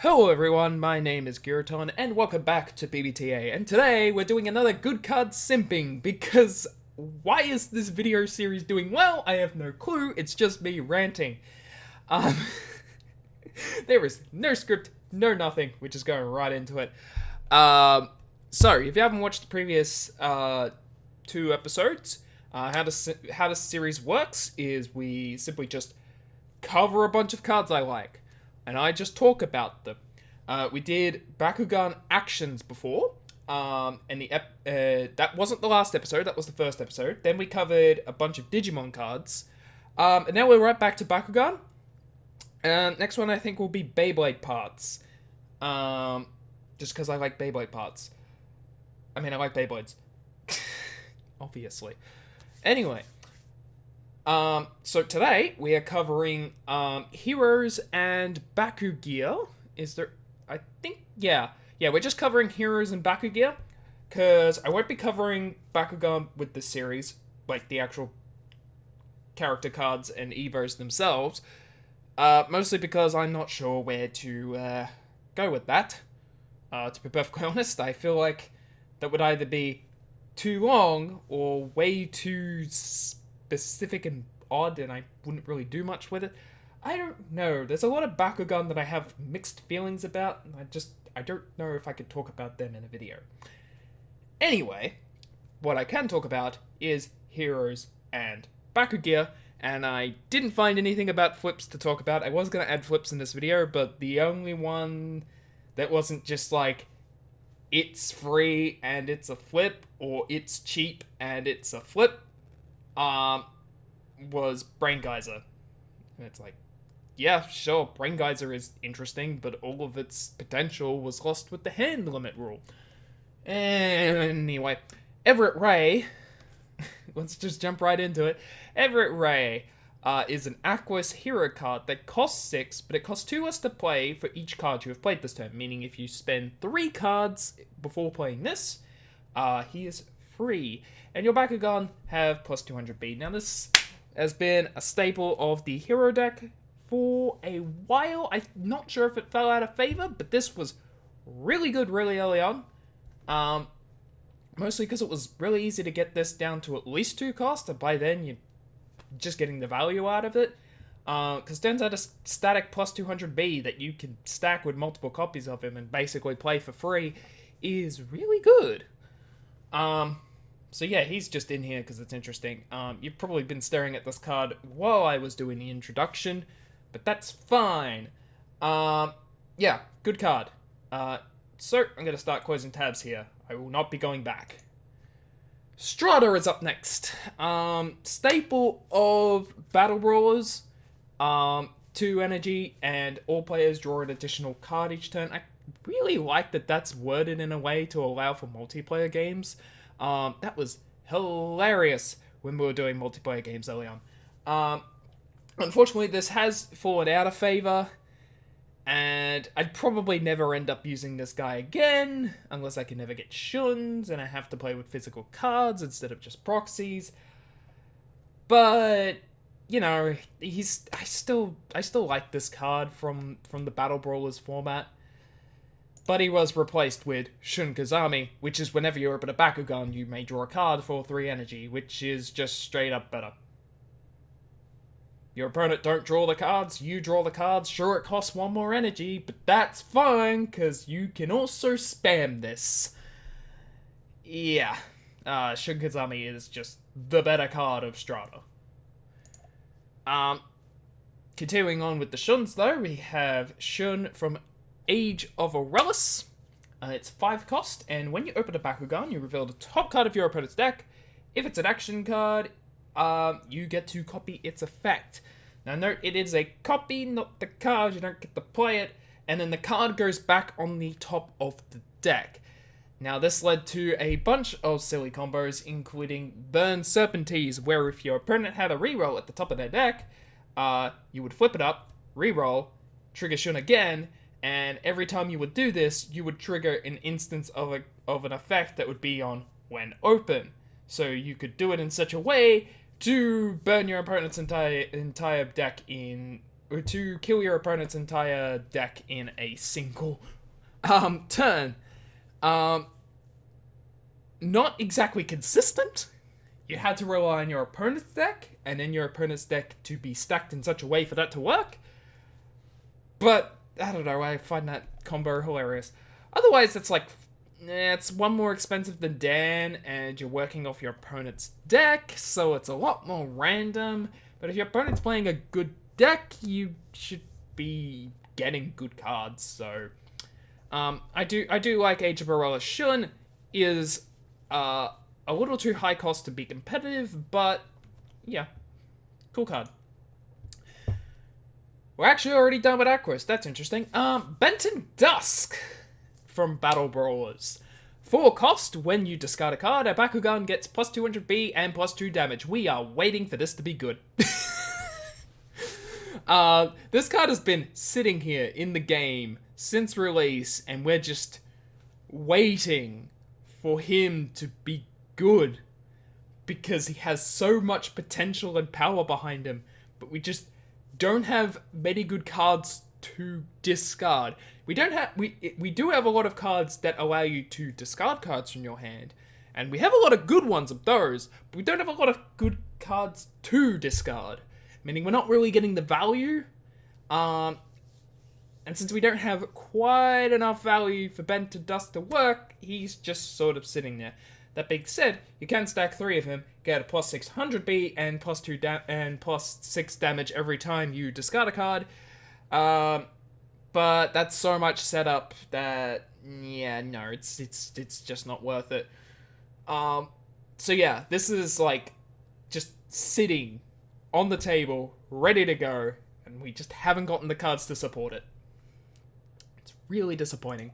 Hello everyone, my name is Giraton, and welcome back to B.B.T.A. And today we're doing another good card simping, because why is this video series doing well? I have no clue, it's just me ranting. Um, there is no script, no nothing, we're just going right into it. So, if you haven't watched the previous two episodes, how this series works is we simply just cover a bunch of cards I like, and I just talk about them. We did Bakugan actions before, and that wasn't the last episode, that was the first episode. Then we covered a bunch of Digimon cards, and now we're right back to Bakugan. And next one I think will be Beyblade parts, just because I like Beyblade parts. I mean, I like Beyblades. Obviously. Anyway. So today we are covering Heroes and Bakugear. Is there? I think yeah, we're just covering Heroes and Bakugear because I won't be covering Bakugan with this series, like the actual character cards and Evos themselves. Mostly because I'm not sure where to go with that. To be perfectly honest, I feel like that would either be too long or way too specific and odd, and I wouldn't really do much with it. I don't know. There's a lot of Bakugan that I have mixed feelings about, and I don't know if I could talk about them in a video. Anyway, what I can talk about is Heroes and Bakugear, and I didn't find anything about flips to talk about. I was going to add flips in this video, but the only one that wasn't just like, it's free and it's a flip, or it's cheap and it's a flip, was Brain Geyser. And it's like, yeah, sure, Brain Geyser is interesting, but all of its potential was lost with the hand limit rule. Anyway, Everett Ray, let's just jump right into it. Everett Ray is an Aquos hero card that costs 6, but it costs 2 less to play for each card you have played this turn, meaning if you spend 3 cards before playing this, he is free. And your Bakugan have plus 200B. Now this has been a staple of the hero deck for a while. I'm not sure if it fell out of favor, but this was really good really early on. Mostly because it was really easy to get this down to at least 2 cost, and by then you're just getting the value out of it. Because turns out a static plus 200B that you can stack with multiple copies of him and basically play for free is really good. So yeah, he's just in here because it's interesting. You've probably been staring at this card while I was doing the introduction, but that's fine. Yeah, good card. So I'm going to start closing tabs here. I will not be going back. Strata is up next. Staple of Battle Brawlers. 2 energy, and all players draw an additional card each turn. I really like that that's worded in a way to allow for multiplayer games. That was hilarious when we were doing multiplayer games early on. Unfortunately, this has fallen out of favor, and I'd probably never end up using this guy again, unless I can never get shuns, and I have to play with physical cards instead of just proxies. But, you know, I still like this card from the Battle Brawlers format. But he was replaced with Shun Kazami, which is whenever you open a Bakugan, you may draw a card for 3 energy, which is just straight up better. Your opponent don't draw the cards, you draw the cards. Sure, it costs 1 more energy, but that's fine, because you can also spam this. Yeah, Shun Kazami is just the better card of Strata. Continuing on with the Shuns, though, we have Shun from Age of Aurelis. It's 5 cost, and when you open a Bakugan, you reveal the top card of your opponent's deck. If it's an action card, you get to copy its effect. Now note, it is a copy, not the card. You don't get to play it, and then the card goes back on the top of the deck. Now this led to a bunch of silly combos, including Burn Serpentines, where if your opponent had a reroll at the top of their deck, you would flip it up, reroll, trigger Shun again, and every time you would do this, you would trigger an instance of an effect that would be on when open. So you could do it in such a way to burn your opponent's entire deck in to kill your opponent's entire deck in a single turn. Not exactly consistent. You had to rely on your opponent's deck, and then your opponent's deck to be stacked in such a way for that to work. But, I don't know, I find that combo hilarious. Otherwise, it's like, it's one more expensive than Dan, and you're working off your opponent's deck, so it's a lot more random. But if your opponent's playing a good deck, you should be getting good cards, so... I do like Age of Morella Shun is a little too high cost to be competitive, but yeah, cool card. We're actually already done with Aquas. That's interesting. Benton Dusk from Battle Brawlers. 4 cost, when you discard a card, a Bakugan gets plus 200B and plus 2 damage. We are waiting for this to be good. This card has been sitting here in the game since release, and we're just waiting for him to be good because he has so much potential and power behind him, but we just don't have many good cards to discard. We do have a lot of cards that allow you to discard cards from your hand, and we have a lot of good ones of those, but we don't have a lot of good cards to discard, meaning we're not really getting the value. And since we don't have quite enough value for Benton Dusk to work, he's just sort of sitting there. That being said, you can stack 3 of him, get a plus 600B and plus 2 and plus 6 damage every time you discard a card. But that's so much setup that, yeah, no, it's just not worth it. So yeah, this is like just sitting on the table, ready to go, and we just haven't gotten the cards to support it. It's really disappointing.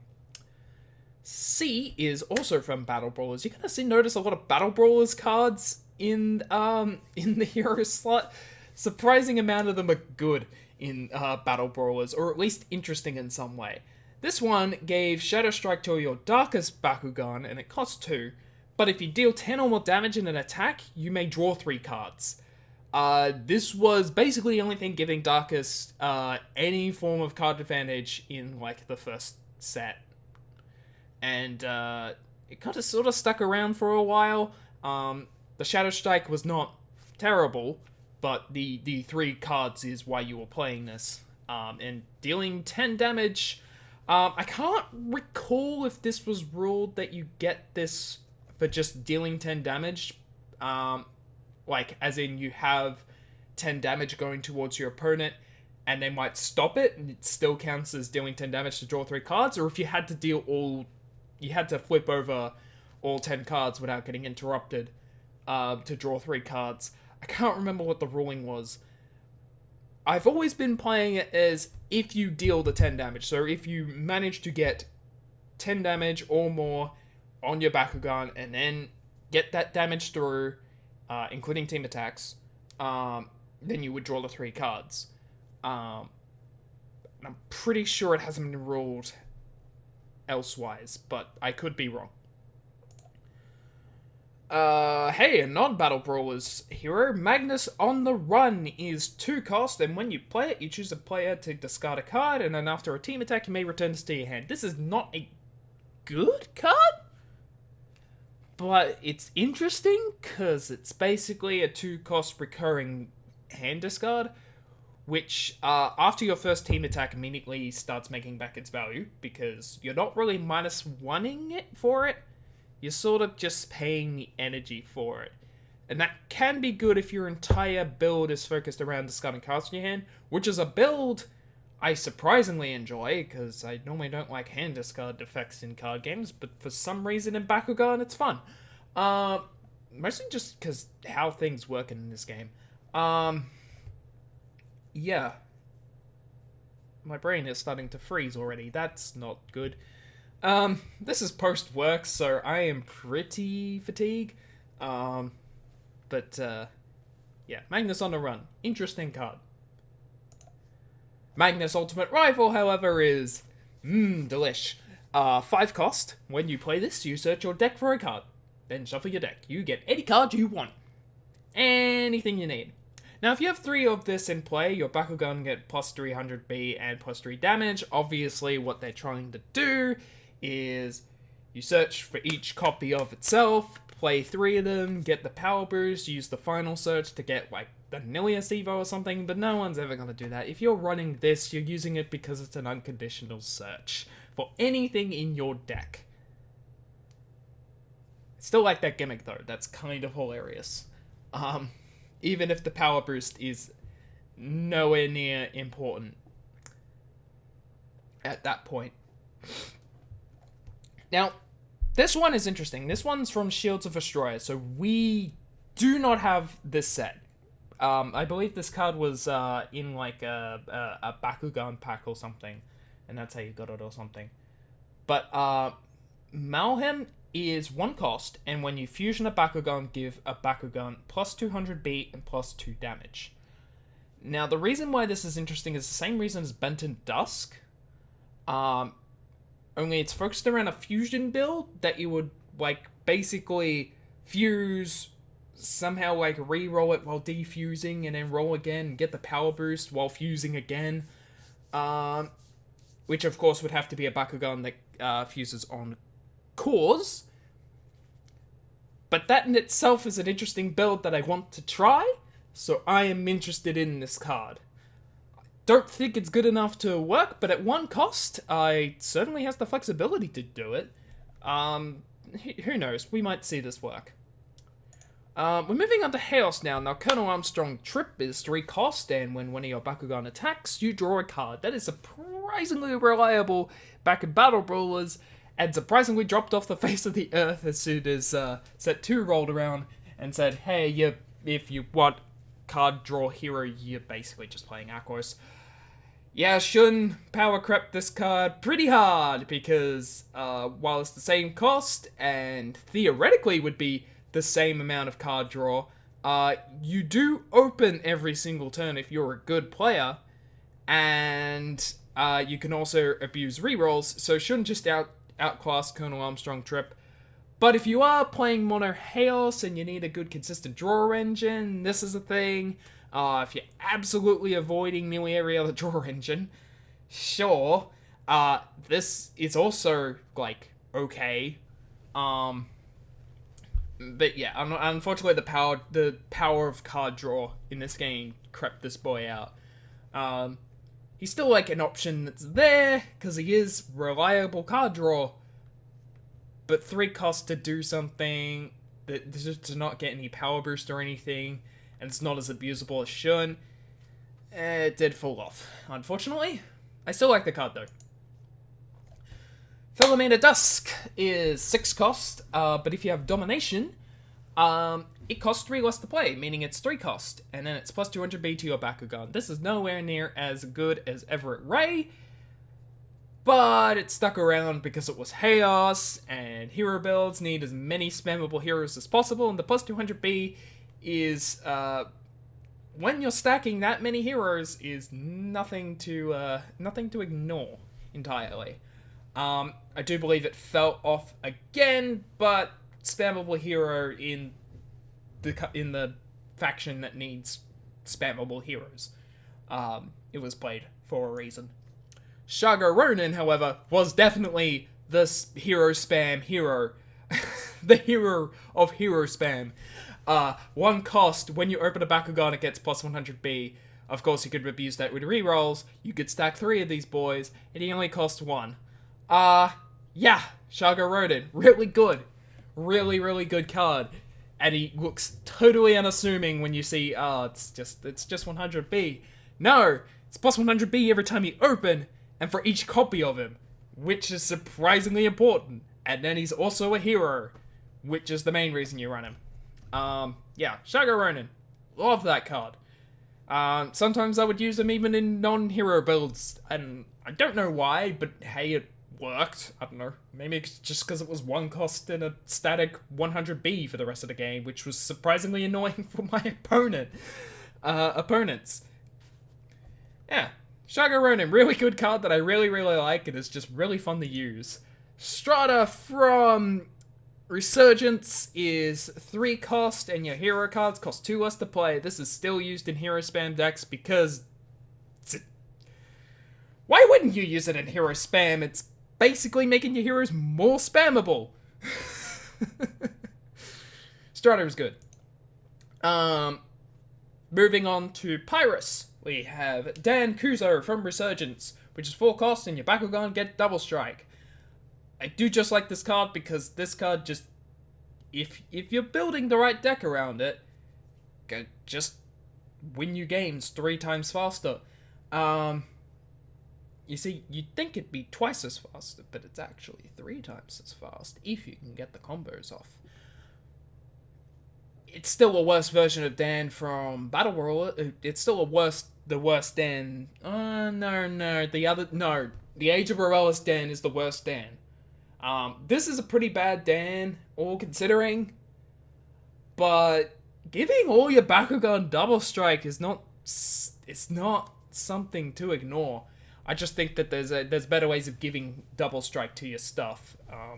C is also from Battle Brawlers. You're gonna notice a lot of Battle Brawlers cards in the hero slot. Surprising amount of them are good in Battle Brawlers, or at least interesting in some way. This one gave Shadow Strike to your Darkest Bakugan, and it costs 2. But if you deal 10 or more damage in an attack, you may draw 3 cards. This was basically the only thing giving Darkest any form of card advantage in like the first set. And it kind of sort of stuck around for a while. The Shadow Strike was not terrible, but the 3 cards is why you were playing this. And dealing 10 damage, I can't recall if this was ruled that you get this for just dealing 10 damage. Like, as in you have 10 damage going towards your opponent, and they might stop it, and it still counts as dealing 10 damage to draw 3 cards, or if you had to deal all... You had to flip over all 10 cards without getting interrupted to draw 3 cards. I can't remember what the ruling was. I've always been playing it as if you deal the 10 damage. So if you manage to get 10 damage or more on your Bakugan and then get that damage through, including team attacks, then you would draw the 3 cards. And I'm pretty sure it hasn't been ruled elsewise, but I could be wrong. Hey, a non-Battle Brawlers hero, Magnus on the Run is 2 cost, and when you play it, you choose a player to discard a card, and then after a team attack, you may return this to your hand. This is not a good card, but it's interesting, because it's basically a 2 cost recurring hand discard, which, after your first team attack, immediately starts making back its value, because you're not really -1ing it for it, you're sort of just paying the energy for it. And that can be good if your entire build is focused around discarding cards in your hand, which is a build I surprisingly enjoy, because I normally don't like hand discard effects in card games, but for some reason in Bakugan it's fun. Mostly just because how things work in this game. Yeah. My brain is starting to freeze already. That's not good. This is post-work, so I am pretty fatigued. Yeah, Magnus on the Run. Interesting card. Magnus Ultimate Rifle, however, is... delish. 5 cost. When you play this, you search your deck for a card. Then shuffle your deck. You get any card you want. Anything you need. Now, if you have 3 of this in play, your Bakugan get plus 300B and plus 3 damage. Obviously, what they're trying to do is you search for each copy of itself, play 3 of them, get the power boost, use the final search to get, like, the Nilius Evo or something, but no one's ever going to do that. If you're running this, you're using it because it's an unconditional search for anything in your deck. Still like that gimmick, though. That's kind of hilarious. Even if the power boost is nowhere near important at that point. Now, this one is interesting. This one's from Shields of Astroya, so we do not have this set. I believe this card was in like a Bakugan pack or something, and that's how you got it or something. But Malhem is 1 cost, and when you fusion a Bakugan, give a Bakugan plus 200B and plus 2 damage. Now, the reason why this is interesting is the same reason as Benton Dusk. Only it's focused around a fusion build that you would, like, basically fuse, somehow, like, re-roll it while defusing, and then roll again and get the power boost while fusing again. Which, of course, would have to be a Bakugan that fuses on cores. But that in itself is an interesting build that I want to try, so I am interested in this card. Don't think it's good enough to work, but at 1 cost, it certainly has the flexibility to do it. Who knows, we might see this work. We're moving on to Chaos now. Now, Colonel Armstrong Trip is 3 cost, and when one of your Bakugan attacks, you draw a card. That is surprisingly reliable back in Battle Brawlers, and surprisingly dropped off the face of the earth as soon as set 2 rolled around and said, hey, if you want card draw hero, you're basically just playing Aquos. Yeah, Shun power crept this card pretty hard, because while it's the same cost, and theoretically would be the same amount of card draw, you do open every single turn if you're a good player, and you can also abuse rerolls, so shouldn't just outclass Colonel Armstrong Trip. But if you are playing Mono Chaos and you need a good consistent draw engine, this is a thing. If you're absolutely avoiding nearly every other draw engine, sure. This is also, like, okay. But yeah, unfortunately the power of card draw in this game crept this boy out. He's still, like, an option that's there, because he is reliable card draw, but 3 costs to do something, to not get any power boost or anything, and it's not as abusable as Shun, it did fall off, unfortunately. I still like the card, though. Philomena Dusk is 6 cost, but if you have Domination, it costs 3 less to play, meaning it's 3 cost, and then it's plus 200B to your Bakugan. This is nowhere near as good as Everett Ray, but it stuck around because it was Chaos, and hero builds need as many spammable heroes as possible, and the plus 200B is, when you're stacking that many heroes, is nothing to ignore entirely. I do believe it fell off again, but spammable hero in the faction that needs spammable heroes. It was played for a reason. Shago Ronin, however, was definitely the hero spam hero. The hero of hero spam. 1 cost, when you open a Bakugan, it gets plus 100B. Of course, you could abuse that with rerolls. You could stack 3 of these boys, and he only costs 1. Yeah, Shago Ronin, really good. Really, really good card. And he looks totally unassuming when you see, it's just 100B. No, it's plus 100B every time you open, and for each copy of him, which is surprisingly important. And then he's also a hero, which is the main reason you run him. Yeah, Shago Ronin. Love that card. Sometimes I would use him even in non-hero builds, and I don't know why, but hey, it worked. I don't know. Maybe it's just because it was 1 cost and a static 100B for the rest of the game, which was surprisingly annoying for my opponents. Yeah, Shago Ronin, really good card that I really, really like, and is just really fun to use. Strata from Resurgence is 3 cost, and your hero cards cost 2 less to play. This is still used in hero spam decks because... Why wouldn't you use it in hero spam? It's basically making your heroes more spammable. Strata is good. Moving on to Pyrus. We have Dan Kuzo from Resurgence, which is 4 cost, and your Bakugan get double strike. I do just like this card because this card just... If you're building the right deck around it, just win you games 3 times faster. You see, you'd think it'd be twice as fast, but it's actually 3 times as fast if you can get the combos off. It's still a worse version of Dan from Battle World. It's still the worst Dan. The Age of Morales Dan is the worst Dan. This is a pretty bad Dan, all considering, but giving all your Bakugan double strike is not. It's not something to ignore. I just think that there's better ways of giving double strike to your stuff. I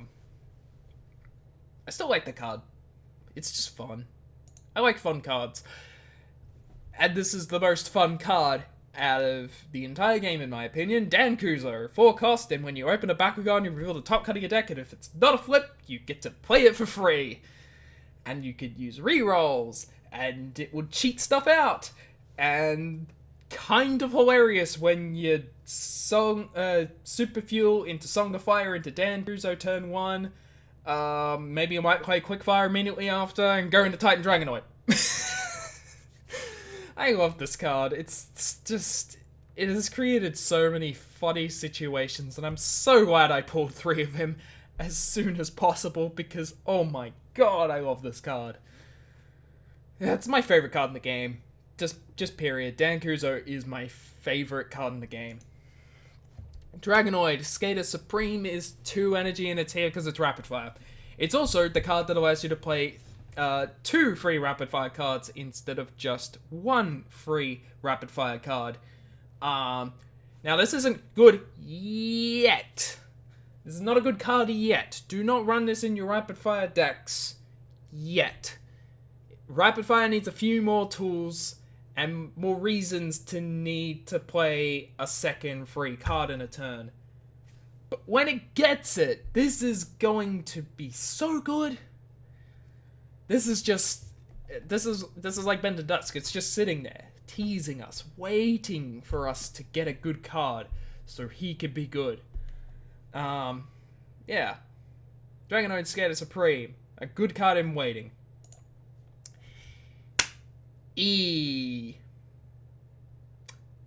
still like the card. It's just fun. I like fun cards. And this is the most fun card out of the entire game, in my opinion. Dan Kuzo, 4 cost, and when you open a Bakugan, you reveal the top card of your deck, and if it's not a flip, you get to play it for free. And you could use rerolls, and it would cheat stuff out. And kind of hilarious when you Super Fuel into Song of Fire into Dan Kuzo turn 1. Maybe you might play Quickfire immediately after and go into Titan Dragonoid. I love this card. It's just... It has created so many funny situations, and I'm so glad I pulled 3 of him as soon as possible, because, oh my god, I love this card. It's my favorite card in the game. Just period. Dan Kuzo is my favorite card in the game. Dragonoid, Skater Supreme is 2 energy, and it's here because it's rapid fire. It's also the card that allows you to play 2 free rapid fire cards instead of just 1 free rapid fire card. Now this isn't good yet. This is not a good card yet. Do not run this in your rapid fire decks yet. Rapid fire needs a few more tools and more reasons to need to play a second free card in a turn. But when it gets it, this is going to be so good. This is like Bend to Dusk. It's just sitting there, teasing us, waiting for us to get a good card so he could be good. Yeah. Dragonoid Skater Supreme. A good card in waiting. E.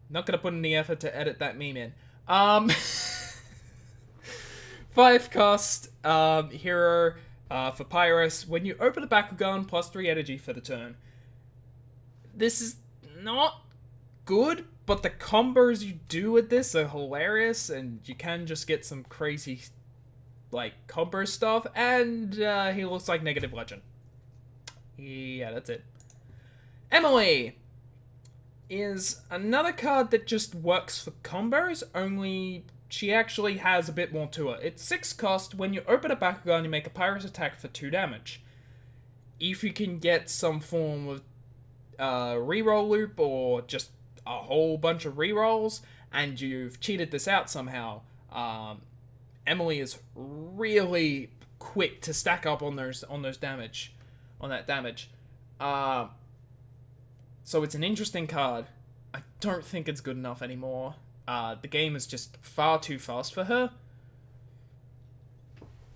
Not gonna put in the effort to edit that meme in. 5 cost, hero, for Pyrus. When you open a Bakugan, plus 3 energy for the turn. This is not good, but the combos you do with this are hilarious, and you can just get some crazy, like, combo stuff, and, he looks like Negative Legend. Yeah, that's it. Emily is another card that just works for combos, only she actually has a bit more to her. It's 6 cost. When you open a Bakugan, you make a Pyrus attack for 2 damage. If you can get some form of reroll loop or just a whole bunch of rerolls, and you've cheated this out somehow, Emily is really quick to stack up on that damage. So it's an interesting card. I don't think it's good enough anymore. The game is just far too fast for her.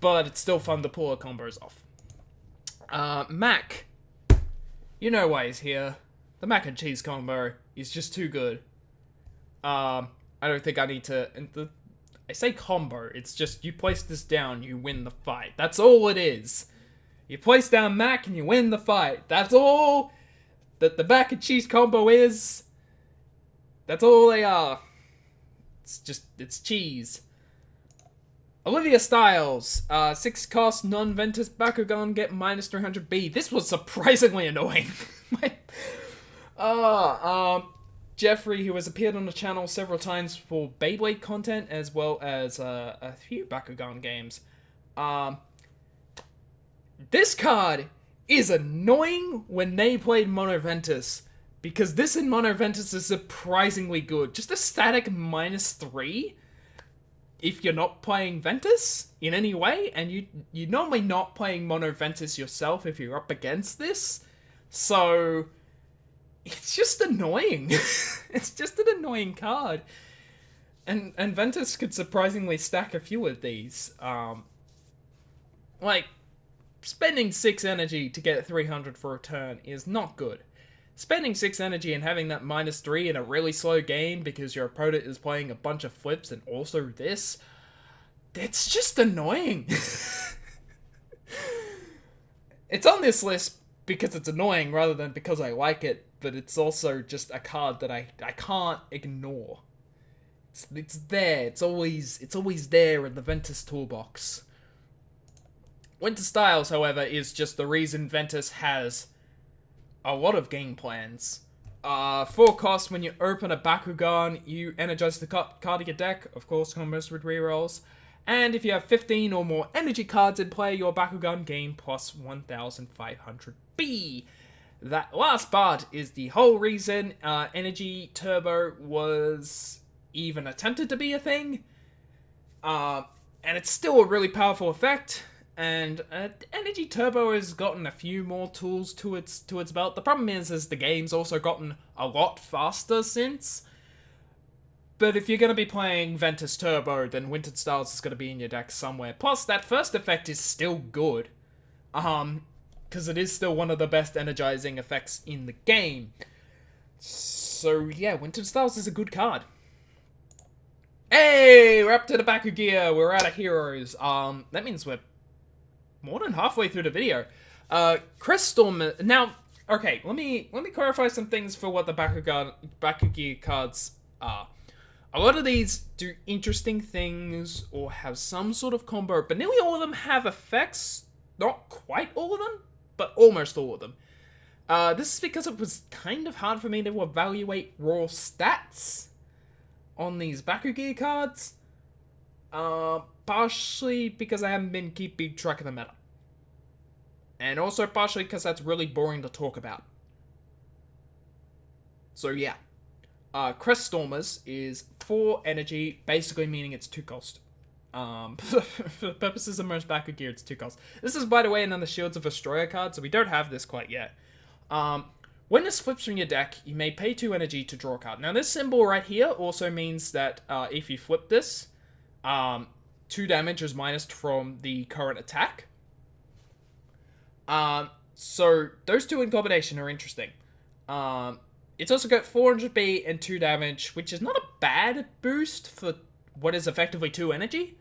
But it's still fun to pull her combos off. Mac. You know why he's here. The mac and cheese combo is just too good. I don't think I need to... I say combo, it's just you place this down, you win the fight. That's all it is. You place down Mac and you win the fight. That's all that the mac and cheese combo is. That's all they are. It's cheese. Olivia Styles, 6 cost, non-Ventus Bakugan, get minus 300B. This was surprisingly annoying. Jeffrey, who has appeared on the channel several times for Beyblade content, as well as a few Bakugan games. This card is annoying when they played Mono Ventus, because this in Mono Ventus is surprisingly good. Just a static -3 if you're not playing Ventus in any way, and you're normally not playing Mono Ventus yourself if you're up against this, so it's just annoying. It's just an annoying card. And Ventus could surprisingly stack a few of these. Like, spending 6 energy to get 300 for a turn is not good. Spending 6 energy and having that -3 in a really slow game because your opponent is playing a bunch of flips and also this, it's just annoying. It's on this list because it's annoying rather than because I like it, but it's also just a card that I can't ignore. It's there. It's always there in the Ventus toolbox. Winter Styles, however, is just the reason Ventus has a lot of game plans. 4 cost, when you open a Bakugan, you energize the card of your deck, of course, combos with rerolls. And if you have 15 or more energy cards in play, your Bakugan gain plus 1500 B. That last part is the whole reason Energy Turbo was even attempted to be a thing. And it's still a really powerful effect. And Energy Turbo has gotten a few more tools to its belt. The problem is the game's also gotten a lot faster since. But if you're going to be playing Ventus Turbo, then Winter Styles is going to be in your deck somewhere. Plus, that first effect is still good. Because it is still one of the best energizing effects in the game. So, yeah, Winter Styles is a good card. Hey, we're up to the back of gear. We're out of heroes. That means we're more than halfway through the video. Crystal... Now, okay, let me clarify some things for what the Bakugan cards are. A lot of these do interesting things or have some sort of combo, but nearly all of them have effects. Not quite all of them, but almost all of them. This is because it was kind of hard for me to evaluate raw stats on these Bakugan cards. Partially because I haven't been keeping track of the meta. And also partially because that's really boring to talk about. So yeah. Crest Stormers is 4 energy, basically meaning it's 2 cost. For the purposes of most Bakugan, it's 2 cost. This is, by the way, another Shields of Astroya card, so we don't have this quite yet. When this flips from your deck, you may pay 2 energy to draw a card. Now, this symbol right here also means that if you flip this, 2 damage is minused from the current attack. So those two in combination are interesting. It's also got 400 B and 2 damage, which is not a bad boost for what is effectively 2 energy.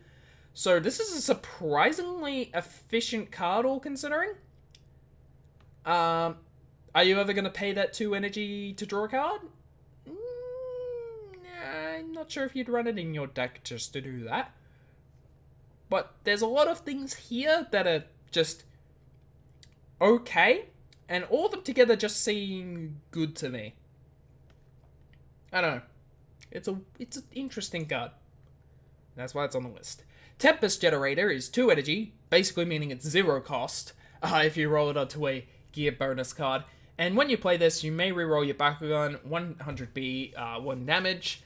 So this is a surprisingly efficient card, all considering. Are you ever going to pay that 2 energy to draw a card? I'm not sure if you'd run it in your deck just to do that. But there's a lot of things here that are just okay, and all of them together just seem good to me. I don't know. It's an interesting card. That's why it's on the list. Tempest Generator is 2 energy, basically meaning it's 0 cost, if you roll it onto a gear bonus card. And when you play this, you may reroll your Bakugan, 100 B, 1 damage.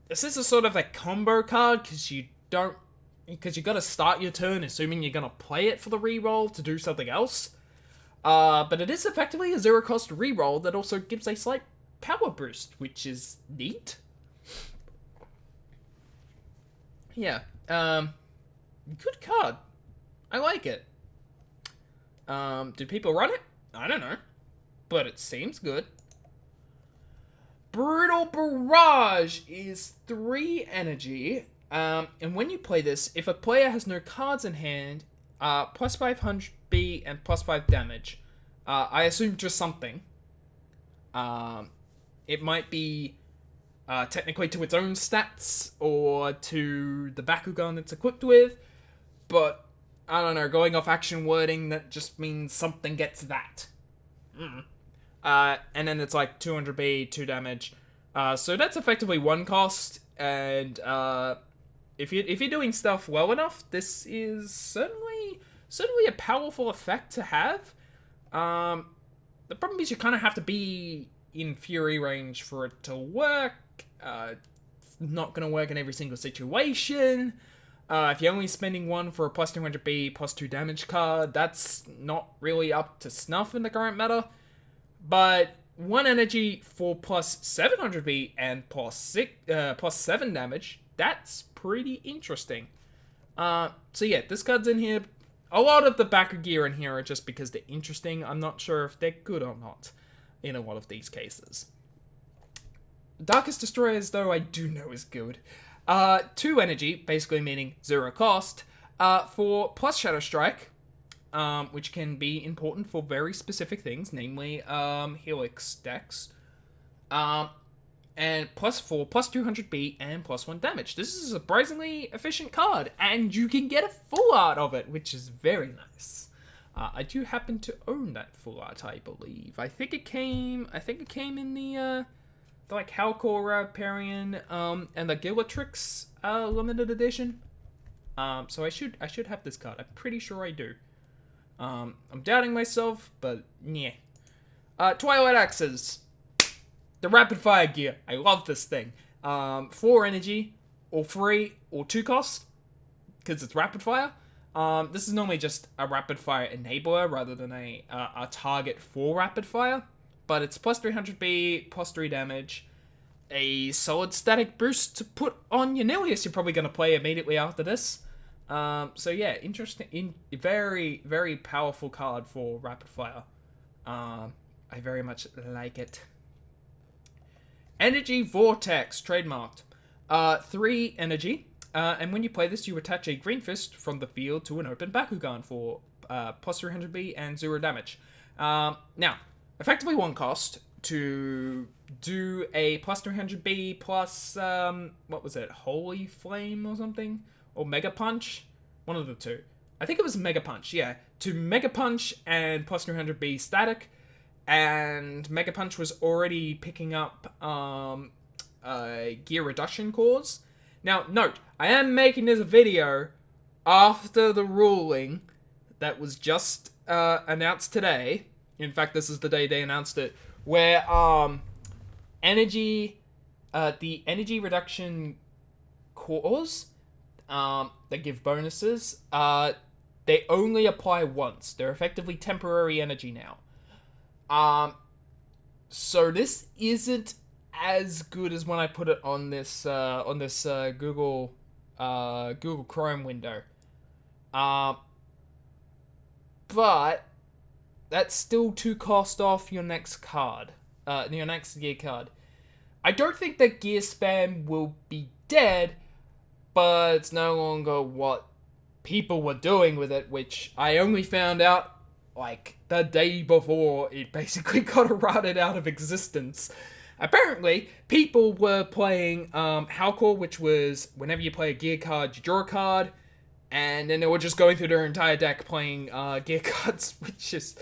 This is a sort of a combo card, because you gotta start your turn assuming you're gonna play it for the reroll to do something else. But it is effectively a 0 cost reroll that also gives a slight power boost, which is neat. Yeah, good card. I like it. Do people run it? I don't know, but it seems good. Brutal Barrage is 3 energy. And when you play this, if a player has no cards in hand, plus 500 B and plus 5 damage. I assume just something. It might be technically to its own stats or to the Bakugan it's equipped with, but I don't know, going off action wording, that just means something gets that. And then it's like 200 B, 2 damage. So that's effectively 1 cost, and if you're doing stuff well enough, this is certainly certainly a powerful effect to have. The problem is you kind of have to be in Fury range for it to work. It's not going to work in every single situation. If you're only spending one for a plus 200B, plus 2 damage card, that's not really up to snuff in the current meta. But 1 energy for plus 700B and plus 7 damage, that's pretty interesting. So yeah, this card's in here. A lot of the backer gear in here are just because they're interesting. I'm not sure if they're good or not in a lot of these cases. Darkest Destroyers, though, I do know is good. 2 energy, basically meaning 0 cost, for plus Shadow Strike, which can be important for very specific things, namely Helix decks. And plus 4, plus 200B, and plus 1 damage. This is a surprisingly efficient card, and you can get a full art of it, which is very nice. I do happen to own that full art, I believe. I think it came in the like Halcor Parian, and the Gillatrix limited edition. So I should have this card. I'm pretty sure I do. I'm doubting myself, but yeah. Twilight Axes. The rapid fire gear. I love this thing. 4 energy, or 3, or 2 cost, because it's rapid fire. This is normally just a rapid fire enabler rather than a target for rapid fire. But it's plus 300B, plus 3 damage. A solid static boost to put on your Nilius you're probably going to play immediately after this. So yeah, interesting. Very, very powerful card for rapid fire. I very much like it. Energy Vortex, trademarked. 3 energy, and when you play this, you attach a Green Fist from the field to an open Bakugan for plus 300B and 0 damage. Now, effectively 1 cost to do a plus 300B plus, what was it, Holy Flame or something? Or Mega Punch? One of the two. I think it was Mega Punch, yeah. To Mega Punch and plus 300B static. And Mega Punch was already picking up gear reduction cores. Now, note, I am making this video after the ruling that was just announced today. In fact, this is the day they announced it, where the energy reduction cores that give bonuses, they only apply once. They're effectively temporary energy now. So this isn't as good as when I put it on this Google Chrome window. But that's still 2 cost off your next card, your next gear card. I don't think that gear spam will be dead, but it's no longer what people were doing with it, which I only found out like the day before it basically got eroded out of existence. Apparently, people were playing Halcor, which was whenever you play a gear card, you draw a card, and then they were just going through their entire deck playing gear cards, which is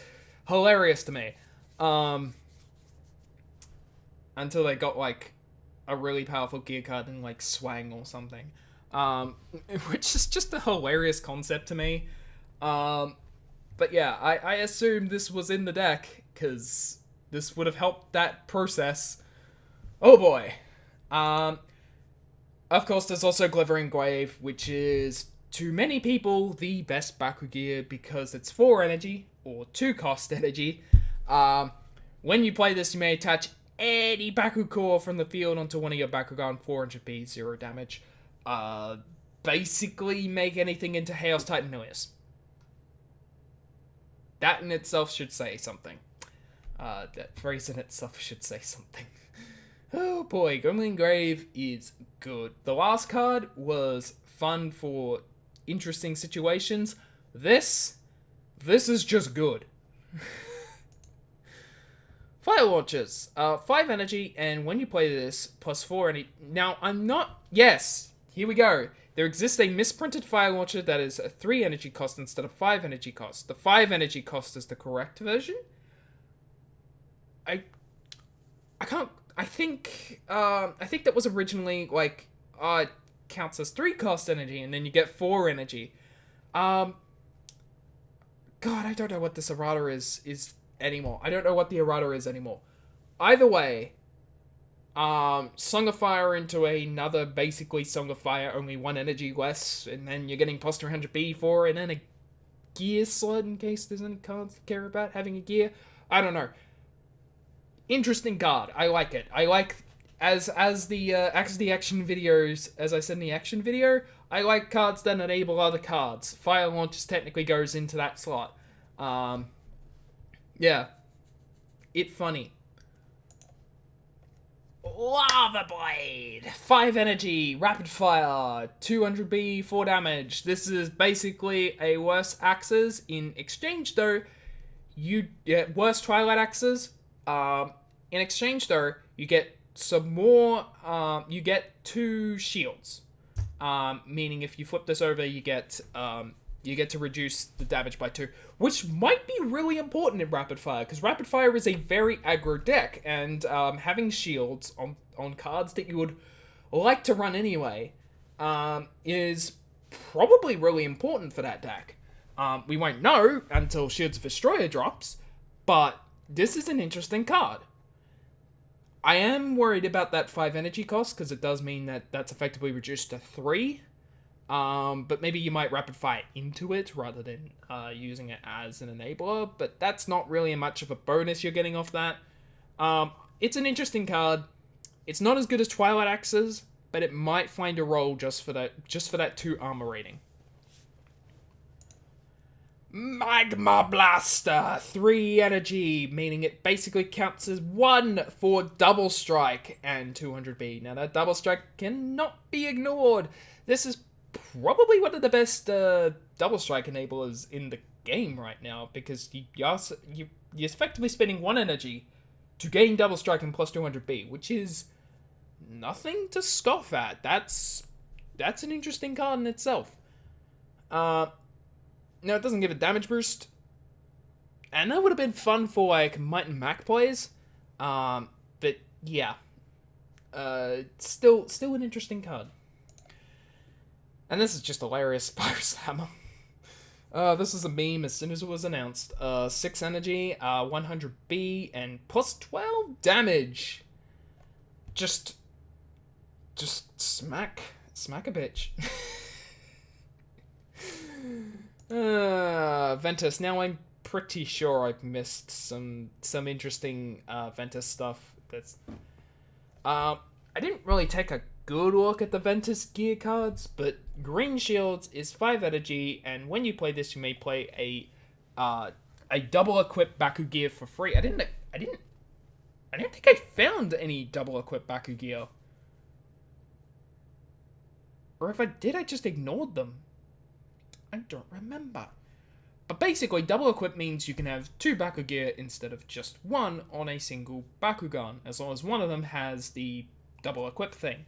hilarious to me. Until they got like a really powerful gear card in like Swang or something. Which is just a hilarious concept to me. But yeah, I assume this was in the deck, because this would have helped that process. Oh boy. Of course, there's also Glivering Glaive, which is, to many people, the best Baku gear because it's 4 energy, or 2 cost energy. When you play this, you may attach any Baku core from the field onto one of your Bakugan, 400B, 0 damage. Basically make anything into Chaos Titan Nilius. That in itself should say something. That phrase in itself should say something. Oh boy, Gremlin Grave is good. The last card was fun for interesting situations. This is just good. Fire Launchers. 5 energy, and when you play this, plus 4 energy. Now, yes, here we go. There exists a misprinted Fire Launcher that is a 3 energy cost instead of 5 energy cost. The 5 energy cost is the correct version. I think that was originally like it counts as 3 cost energy and then you get 4 energy. God, I don't know what this errata is anymore. I don't know what the errata is anymore. Either way, Song of Fire into another basically Song of Fire, only 1 energy less, and then you're getting plus 300B for, and then a gear slot in case there's any cards that care about having a gear. I don't know. Interesting card. I like it. I like as the action videos, as I said in the action video, I like cards that enable other cards. Fire Launches technically goes into that slot. Yeah. It funny. Lava Blade! 5 energy, rapid fire, 200B, 4 damage. This is basically a worse Axes. In exchange, though, you get worse Twilight Axes. In exchange, though, you get some more. You get 2 shields. Meaning, if you flip this over, you get to reduce the damage by 2, which might be really important in Rapid Fire, because Rapid Fire is a very aggro deck, and having shields on cards that you would like to run anyway is probably really important for that deck. We won't know until Shields of Destroyer drops, but this is an interesting card. I am worried about that 5 energy cost, because it does mean that that's effectively reduced to 3. But maybe you might rapid fire into it rather than using it as an enabler, but that's not really much of a bonus you're getting off that. It's an interesting card. It's not as good as Twilight Axes, but it might find a role just for that 2 armor rating. Magma Blaster, 3 energy, meaning it basically counts as 1 for Double Strike and 200B. Now that Double Strike cannot be ignored. This is probably one of the best Double Strike enablers in the game right now, because you're effectively spending 1 energy to gain Double Strike and plus 200B, which is nothing to scoff at. That's an interesting card in itself. Now, it doesn't give a damage boost, and that would have been fun for, like, Might and Mac plays, but, yeah. Still an interesting card. And this is just hilarious, Pyrus Hammer. This is a meme as soon as it was announced. 6 energy, 100B, and plus 12 damage. Just smack a bitch. Ventus. Now I'm pretty sure I've missed some interesting Ventus stuff. That's I didn't really take a good look at the Ventus gear cards, but Green Shields is 5 energy, and when you play this, you may play a double equip Baku gear for free. I didn't think I found any double equip Baku gear, or if I did, I just ignored them. I don't remember. But basically, double equip means you can have 2 Baku gear instead of just 1 on a single Bakugan, as long as one of them has the double equip thing.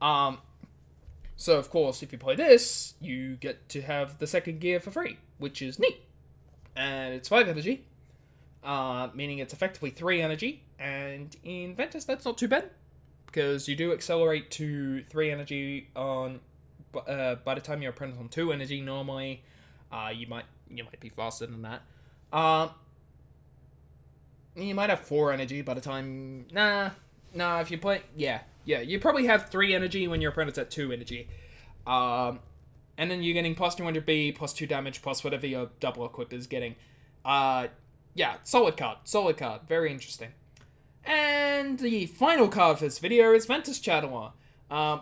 So of course, if you play this, you get to have the second gear for free, which is neat. And it's 5 energy, meaning it's effectively 3 energy, and in Ventus that's not too bad, because you do accelerate to 3 energy on by the time your opponent's on 2 energy normally. You might be faster than that. You might have 4 energy by the time... Nah, if you play... Yeah, you probably have 3 energy when your opponent's at 2 energy. And then you're getting plus 200B, plus 2 damage, plus whatever your double equip is getting. Yeah, solid card. Very interesting. And the final card for this video is Ventus Chatteler.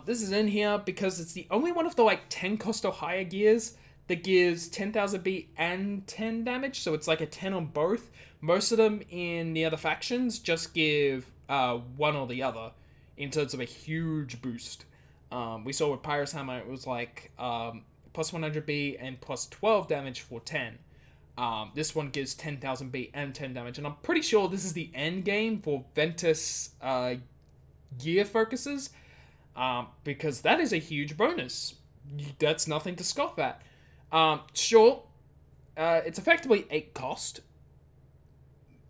This is in here because it's the only one of the, 10 cost or higher gears that gives 10,000 B and 10 damage, so it's like a 10 on both. Most of them in the other factions just give one or the other in terms of a huge boost. We saw with Pyrus Hammer, it was plus 100 B and plus 12 damage for 10. This one gives 10,000 B and 10 damage, and I'm pretty sure this is the end game for Ventus gear focuses, because that is a huge bonus. That's nothing to scoff at. Sure, it's effectively 8 cost,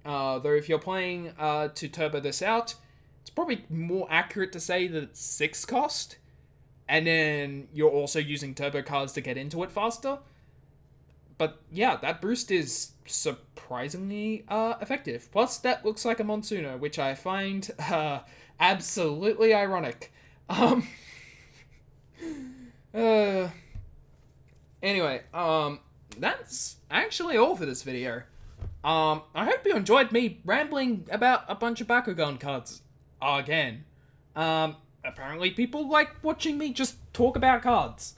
though if you're playing to turbo this out, it's probably more accurate to say that it's 6 cost, and then you're also using turbo cards to get into it faster. But yeah, that boost is surprisingly effective. Plus, that looks like a Monsuno, which I find absolutely ironic. Um, uh, anyway, that's actually all for this video. I hope you enjoyed me rambling about a bunch of Bakugan cards again. Apparently people like watching me just talk about cards.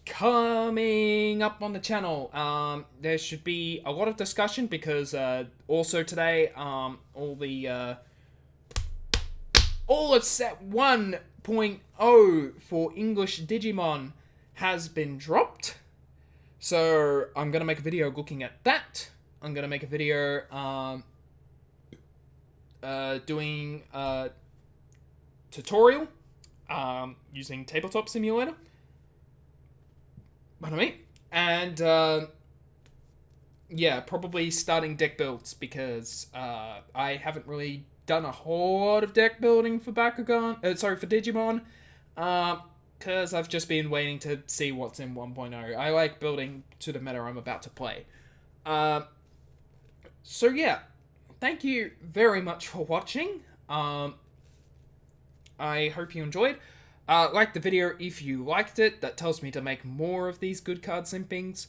Coming up on the channel, there should be a lot of discussion because, also today, all of set 1.0 for English Digimon has been dropped. So I'm gonna make a video looking at that. I'm gonna make a video doing a tutorial using Tabletop Simulator. Pardon me. And yeah, probably starting deck builds because I haven't really done a whole lot of deck building for Bakugan. For Digimon. Because I've just been waiting to see what's in 1.0. I like building to the meta I'm about to play. So yeah, thank you very much for watching. I hope you enjoyed. Like the video if you liked it. That tells me to make more of these good card simpings.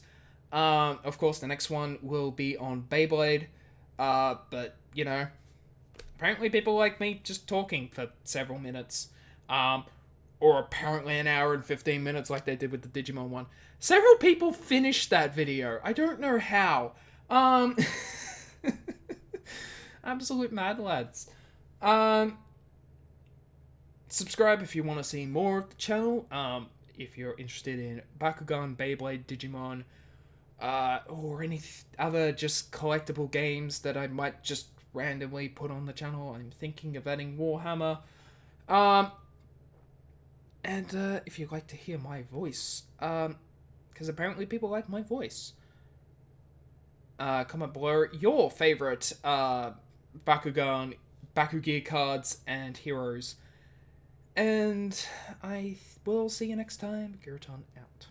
Of course, the next one will be on Beyblade. But, you know, apparently people like me just talking for several minutes. Or apparently an hour and 15 minutes like they did with the Digimon one. Several people finished that video. I don't know how. Absolute mad lads. Subscribe if you want to see more of the channel. If you're interested in Bakugan, Beyblade, Digimon, or any other just collectible games that I might just randomly put on the channel. I'm thinking of adding Warhammer. And if you'd like to hear my voice, because apparently people like my voice, comment below your favorite Bakugan, Bakugear cards and heroes. And I will see you next time. Giraton out.